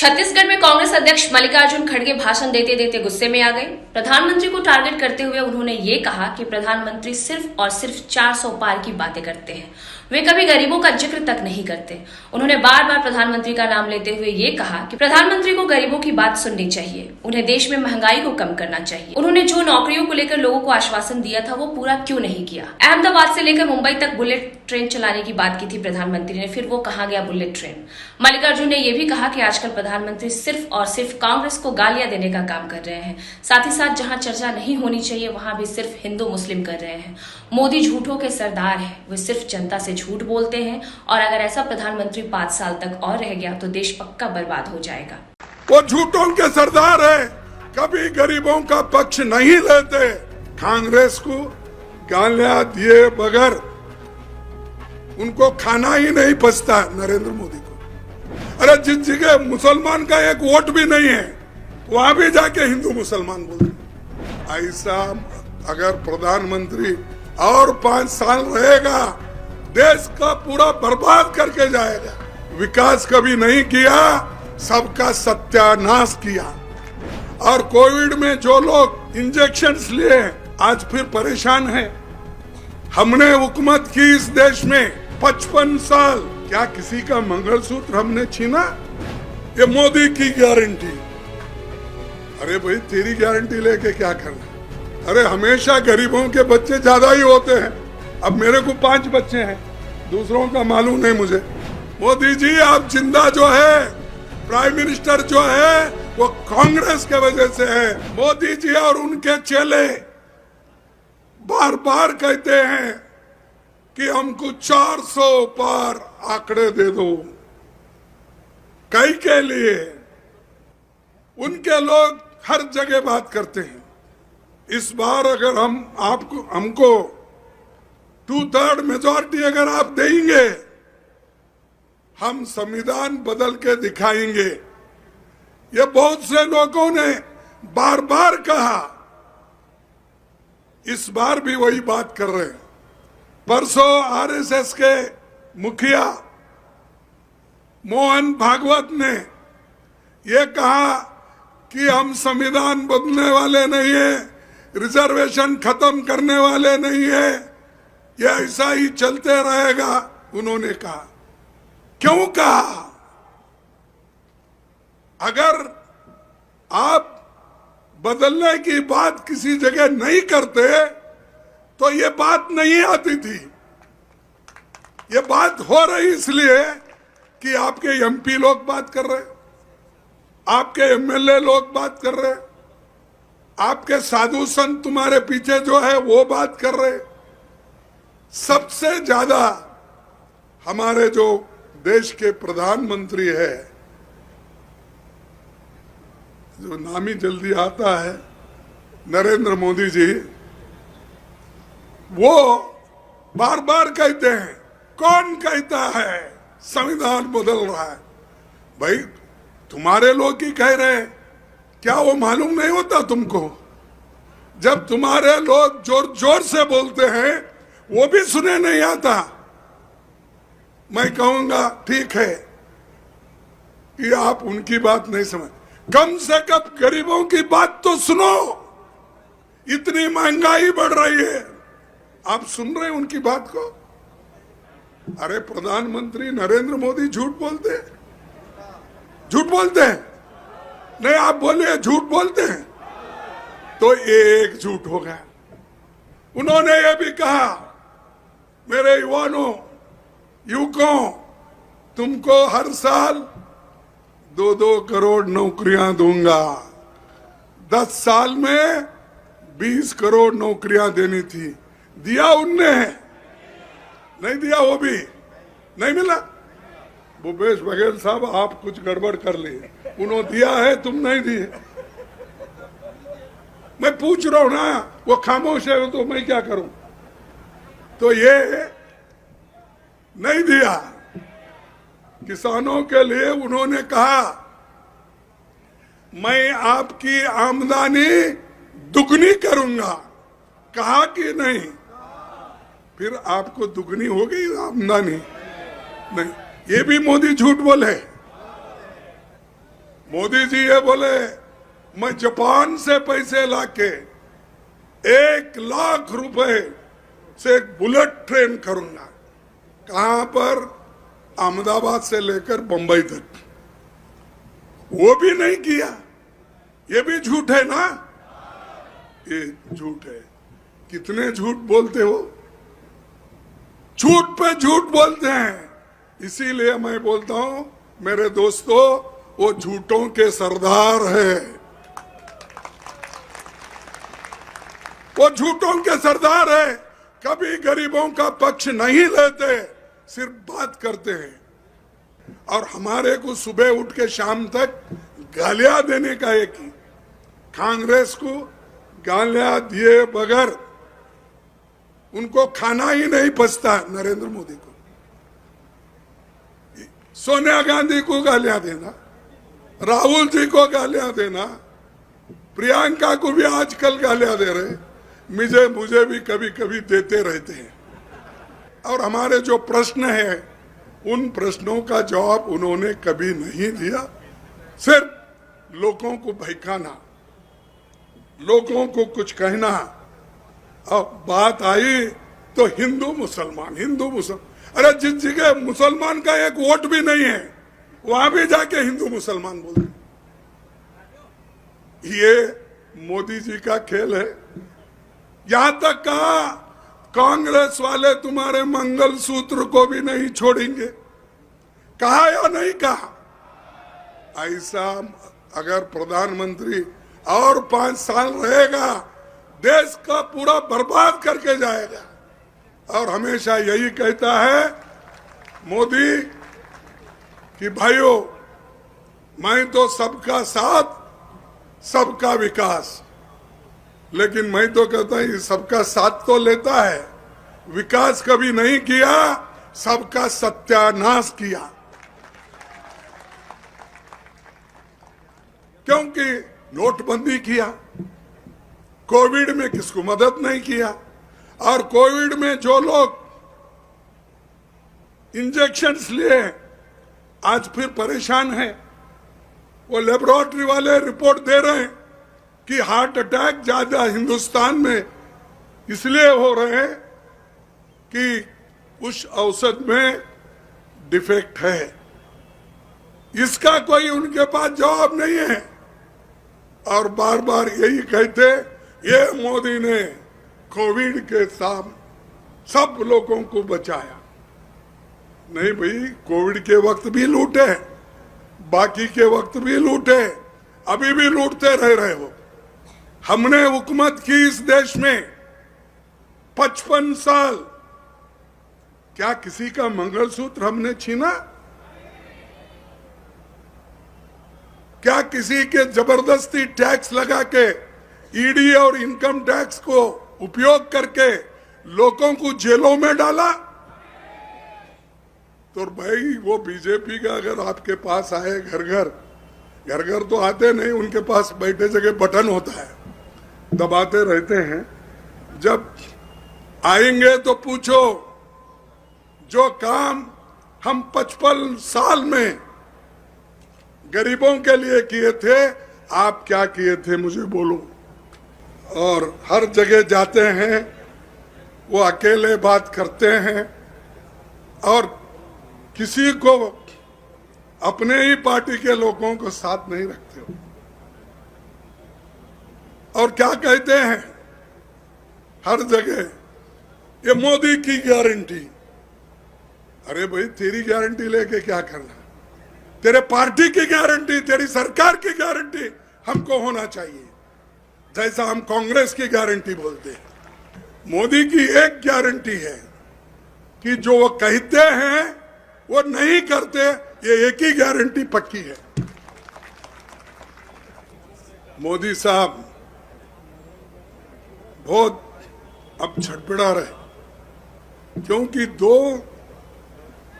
छत्तीसगढ़ में कांग्रेस अध्यक्ष मल्लिकार्जुन खड़गे भाषण देते देते गुस्से में आ गए। प्रधानमंत्री को टारगेट करते हुए उन्होंने ये कहा कि प्रधानमंत्री सिर्फ और सिर्फ 400 पार की बातें करते हैं, वे कभी गरीबों का जिक्र तक नहीं करते। उन्होंने बार बार प्रधानमंत्री का नाम लेते हुए ये कहा कि प्रधानमंत्री को गरीबों की बात सुननी चाहिए, उन्हें देश में महंगाई को कम करना चाहिए। उन्होंने जो नौकरियों को लेकर लोगों को आश्वासन दिया था वो पूरा क्यों नहीं किया। अहमदाबाद से लेकर मुंबई तक बुलेट ट्रेन चलाने की बात की थी प्रधानमंत्री ने, फिर वो कहाँ गया बुलेट ट्रेन। मल्लिकार्जुन ने यह भी कहा कि आजकल प्रधानमंत्री सिर्फ और सिर्फ कांग्रेस को गालियां देने का काम कर रहे हैं, साथ ही साथ जहां चर्चा नहीं होनी चाहिए वहां भी सिर्फ हिंदू मुस्लिम कर रहे हैं। मोदी झूठों के सरदार हैं, वे सिर्फ जनता से झूठ बोलते हैं और अगर ऐसा प्रधानमंत्री 5 साल तक और रह गया तो देश पक्का बर्बाद हो जाएगा। वो झूठों के सरदार है, कभी गरीबों का पक्ष नहीं लेते। कांग्रेस को गालियां दिए बगैर उनको खाना ही नहीं पचता नरेंद्र मोदी को। अरे जिस जगह मुसलमान का एक वोट भी नहीं है वहां भी जाके हिंदू मुसलमान बोलते। ऐसा अगर प्रधानमंत्री और 5 साल रहेगा देश का पूरा बर्बाद करके जाएगा। विकास कभी नहीं किया, सबका सत्यानाश किया। और कोविड में जो लोग इंजेक्शंस लिए आज फिर परेशान हैं। हमने हुकूमत की इस देश में 55 साल, क्या किसी का मंगलसूत्र हमने छीना? ये मोदी की गारंटी। अरे भाई तेरी गारंटी लेके क्या करना? अरे हमेशा गरीबों के बच्चे ज्यादा ही होते हैं। अब मेरे को 5 बच्चे हैं, दूसरों का मालूम नहीं मुझे। मोदी जी आप जिंदा जो है, प्राइम मिनिस्टर जो है वो कांग्रेस के वजह से है। मोदी जी और उनके चेले बार बार कहते हैं कि हमको 400 पार आंकड़े दे दो। कई के लिए उनके लोग हर जगह बात करते हैं। इस बार अगर हमको 2/3 मेजॉरिटी अगर आप देंगे, हम संविधान बदल के दिखाएंगे। ये बहुत से लोगों ने बार बार कहा, इस बार भी वही बात कर रहे हैं। परसों आरएसएस के मुखिया मोहन भागवत ने यह कहा कि हम संविधान बदलने वाले नहीं है, रिजर्वेशन खत्म करने वाले नहीं है, यह ऐसा ही चलते रहेगा। उन्होंने कहा, क्यों कहा? अगर आप बदलने की बात किसी जगह नहीं करते तो ये बात नहीं आती थी। ये बात हो रही इसलिए कि आपके एमपी लोग बात कर रहे, आपके एमएलए लोग बात कर रहे, आपके साधु संत तुम्हारे पीछे जो है वो बात कर रहे। सबसे ज्यादा हमारे जो देश के प्रधानमंत्री है, जो नाम ही जल्दी आता है, नरेंद्र मोदी जी, वो बार बार कहते हैं। कौन कहता है संविधान बदल रहा है? भाई तुम्हारे लोग ही कह रहे हैं, क्या वो मालूम नहीं होता तुमको? जब तुम्हारे लोग जोर जोर से बोलते हैं वो भी सुने नहीं आता। मैं कहूंगा ठीक है कि आप उनकी बात नहीं समझ, कम से कम गरीबों की बात तो सुनो। इतनी महंगाई बढ़ रही है, आप सुन रहे हैं उनकी बात को? अरे प्रधानमंत्री नरेंद्र मोदी झूठ बोलते हैं, झूठ बोलते हैं? नहीं आप बोलिए झूठ बोलते हैं, तो एक झूठ हो गया। उन्होंने ये भी कहा, मेरे युवकों, तुमको हर साल 2-2 करोड़ नौकरियां दूंगा। 10 साल में 20 करोड़ नौकरियां देनी थी, दिया उनने? नहीं दिया, वो भी नहीं मिला। भूपेश बघेल साहब आप कुछ गड़बड़ कर लिए, उन्होंने दिया है, तुम नहीं दिए। मैं पूछ रहा हूं ना, वो खामोश है तो मैं क्या करूं? तो ये नहीं दिया। किसानों के लिए उन्होंने कहा, मैं आपकी आमदनी दुगनी करूंगा। कहा कि नहीं? फिर आपको दुगनी हो गई आमदनी? नहीं, ये भी मोदी झूठ बोले। मोदी जी ये बोले मैं जापान से पैसे लाके 1 लाख रुपए से एक बुलेट ट्रेन करूंगा। कहां पर? अहमदाबाद से लेकर बंबई तक। वो भी नहीं किया। ये भी झूठ है ना? ये झूठ है। कितने झूठ बोलते हो? झूठ पे झूठ बोलते हैं। इसीलिए मैं बोलता हूं मेरे दोस्तों, वो झूठों के सरदार है। वो झूठों के सरदार है। कभी गरीबों का पक्ष नहीं लेते, सिर्फ बात करते हैं। और हमारे को सुबह उठ के शाम तक गालियां देने का एक ही। कांग्रेस को गालियां दिए बगैर उनको खाना ही नहीं पचता। नरेंद्र मोदी को, सोनिया गांधी को गालियां देना, राहुल जी को गालियां देना, प्रियंका को भी आजकल गालियां दे रहे, मुझे भी कभी कभी देते रहते हैं। और हमारे जो प्रश्न है उन प्रश्नों का जवाब उन्होंने कभी नहीं दिया। सिर्फ लोगों को बहकाना, लोगों को कुछ कहना। अब बात आई तो हिंदू मुसलमान। अरे जिस जगह मुसलमान का एक वोट भी नहीं है वहां भी जाके हिंदू मुसलमान बोलते। ये मोदी जी का खेल है। यहां तक कहा कांग्रेस वाले तुम्हारे मंगलसूत्र को भी नहीं छोड़ेंगे। कहा या नहीं कहा? ऐसा अगर प्रधानमंत्री और 5 साल रहेगा, देश का पूरा बर्बाद करके जाएगा। और हमेशा यही कहता है मोदी कि भाइयों, मैं तो सबका साथ सबका विकास, लेकिन मैं तो कहता हूं सबका साथ तो लेता है, विकास कभी नहीं किया, सबका सत्यानाश किया। क्योंकि नोटबंदी किया, कोविड में किसको मदद नहीं किया। और कोविड में जो लोग इंजेक्शंस लिए आज फिर परेशान हैं। वो लेबोरेटरी वाले रिपोर्ट दे रहे हैं कि हार्ट अटैक ज्यादा हिंदुस्तान में इसलिए हो रहे हैं कि उस औषध में डिफेक्ट है। इसका कोई उनके पास जवाब नहीं है। और बार बार यही कहते, ये मोदी ने कोविड के साथ सब लोगों को बचाया। नहीं भाई, कोविड के वक्त भी लूटे, बाकी के वक्त भी लूटे, अभी भी लूटते रह रहे हो। हमने हुकूमत की इस देश में 55 साल, क्या किसी का मंगलसूत्र हमने छीना? क्या किसी के जबरदस्ती टैक्स लगा के, ईडी और इनकम टैक्स को उपयोग करके लोगों को जेलों में डाला? तो भाई वो बीजेपी का अगर आपके पास आए घर घर तो आते नहीं, उनके पास बैठे जगह बटन होता है, दबाते रहते हैं। जब आएंगे तो पूछो, जो काम हम 55 साल में गरीबों के लिए किए थे, आप क्या किए थे मुझे बोलो। और हर जगह जाते हैं, वो अकेले बात करते हैं और किसी को, अपने ही पार्टी के लोगों को साथ नहीं रखते हो। और क्या कहते हैं हर जगह, ये मोदी की गारंटी। अरे भाई, तेरी गारंटी लेके क्या करना? तेरे पार्टी की गारंटी, तेरी सरकार की गारंटी हमको होना चाहिए, जैसा हम कांग्रेस की गारंटी बोलते हैं। मोदी की एक गारंटी है कि जो वो कहते हैं वो नहीं करते, ये एक ही गारंटी पक्की है। मोदी साहब बहुत अब छटपटा रहे, क्योंकि 2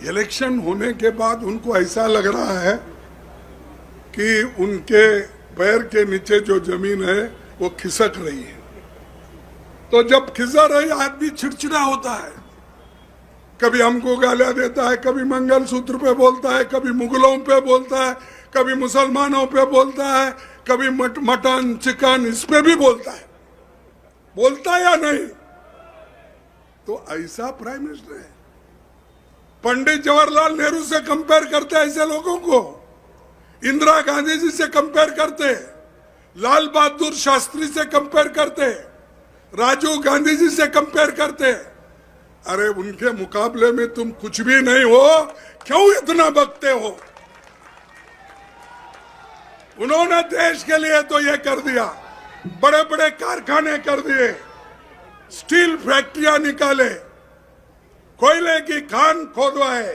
इलेक्शन होने के बाद उनको ऐसा लग रहा है कि उनके पैर के नीचे जो जमीन है वो खिसक रही है। तो जब खिसक रही, आदमी चिड़चिड़ा होता है। कभी हमको गालियां देता है, कभी मंगलसूत्र पे बोलता है, कभी मुगलों पे बोलता है, कभी मुसलमानों पे बोलता है, कभी मटन चिकन इस पे भी बोलता है या नहीं? तो ऐसा प्राइम मिनिस्टर है। पंडित जवाहरलाल नेहरू से कंपेयर करते ऐसे लोगों को, इंदिरा गांधी जी से कंपेयर करते, लाल बहादुर शास्त्री से कंपेयर करते, राजीव गांधी जी से कंपेयर करते। अरे उनके मुकाबले में तुम कुछ भी नहीं हो, क्यों इतना बकते हो? उन्होंने देश के लिए तो ये कर दिया, बड़े बड़े कारखाने कर दिए, स्टील फैक्ट्रियां निकाले, कोयले की खान खोदवाए,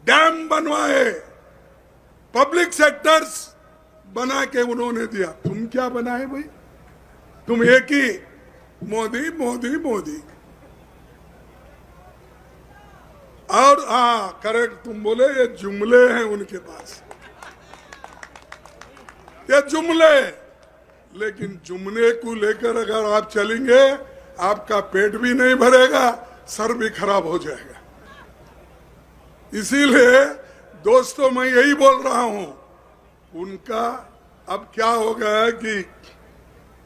डैम बनवाए, पब्लिक सेक्टर्स बना के उन्होंने दिया। तुम क्या बनाए भाई? तुम एक ही मोदी मोदी मोदी। और हाँ, करेक्ट तुम बोले, ये जुमले हैं उनके पास, ये जुमले। लेकिन जुमले को लेकर अगर आप चलेंगे, आपका पेट भी नहीं भरेगा, सर भी खराब हो जाएगा। इसीलिए दोस्तों मैं यही बोल रहा हूं, उनका अब क्या हो गया कि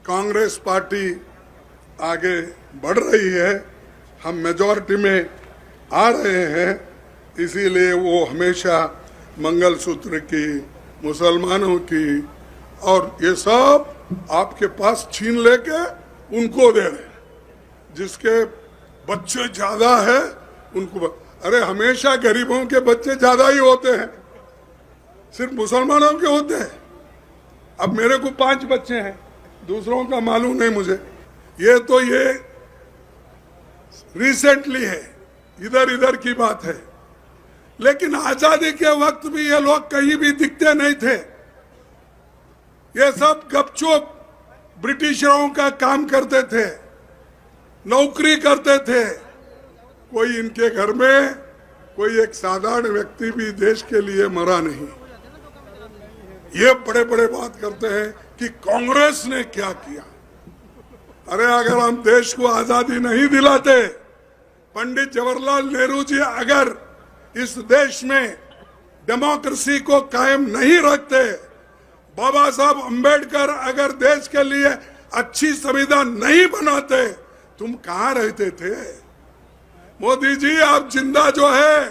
कांग्रेस पार्टी आगे बढ़ रही है, हम मेजॉरिटी में आ रहे हैं, इसीलिए वो हमेशा मंगलसूत्र की, मुसलमानों की और ये सब आपके पास छीन लेके उनको दे रहे हैं। जिसके बच्चे ज्यादा है उनको, अरे हमेशा गरीबों के बच्चे ज्यादा ही होते हैं, सिर्फ मुसलमानों के होते हैं। अब मेरे को 5 बच्चे हैं, दूसरों का मालूम नहीं मुझे। ये तो ये रिसेंटली है, इधर इधर की बात है। लेकिन आजादी के वक्त भी ये लोग कहीं भी दिखते नहीं थे। ये सब गपचुप ब्रिटिशरों का काम करते थे, नौकरी करते थे। कोई इनके घर में कोई एक साधारण व्यक्ति भी देश के लिए मरा नहीं। ये बड़े बड़े बात करते हैं कि कांग्रेस ने क्या किया। अरे अगर हम देश को आजादी नहीं दिलाते, पंडित जवाहरलाल नेहरू जी अगर इस देश में डेमोक्रेसी को कायम नहीं रखते, बाबा साहब अंबेडकर अगर देश के लिए अच्छी संविधान नहीं बनाते, तुम कहां रहते थे? मोदी जी आप जिंदा जो है,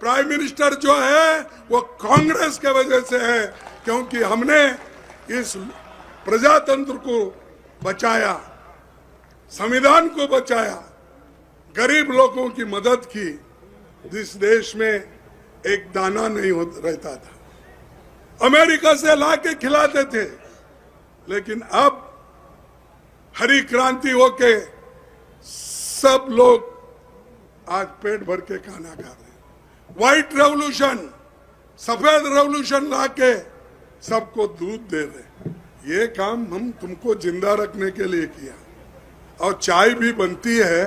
प्राइम मिनिस्टर जो है, वो कांग्रेस के वजह से है, क्योंकि हमने इस प्रजातंत्र को बचाया, संविधान को बचाया, गरीब लोगों की मदद की। जिस देश में एक दाना नहीं रहता था, अमेरिका से लाके खिलाते थे। लेकिन अब हरी क्रांति होके सब लोग आज पेट भर के खाना खा रहे हैं। व्हाइट रेवोल्यूशन, सफेद रेवोल्यूशन लाके सबको दूध दे रहे। ये काम हम तुमको जिंदा रखने के लिए किया। और चाय भी बनती है,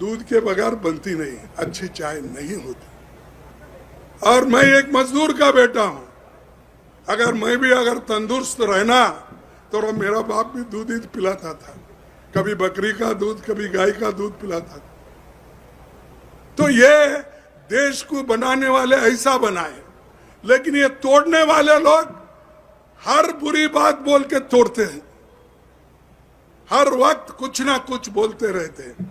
दूध के बगैर बनती नहीं, अच्छी चाय नहीं होती। और मैं एक मजदूर का बेटा हूं, अगर मैं भी अगर तंदुरुस्त रहना तो मेरा बाप भी दूध ही पिलाता था, कभी बकरी का दूध, कभी गाय का दूध पिलाता था। तो ये देश को बनाने वाले ऐसा बनाए, लेकिन ये तोड़ने वाले लोग हर बुरी बात बोल के तोड़ते हैं, हर वक्त कुछ ना कुछ बोलते रहते हैं।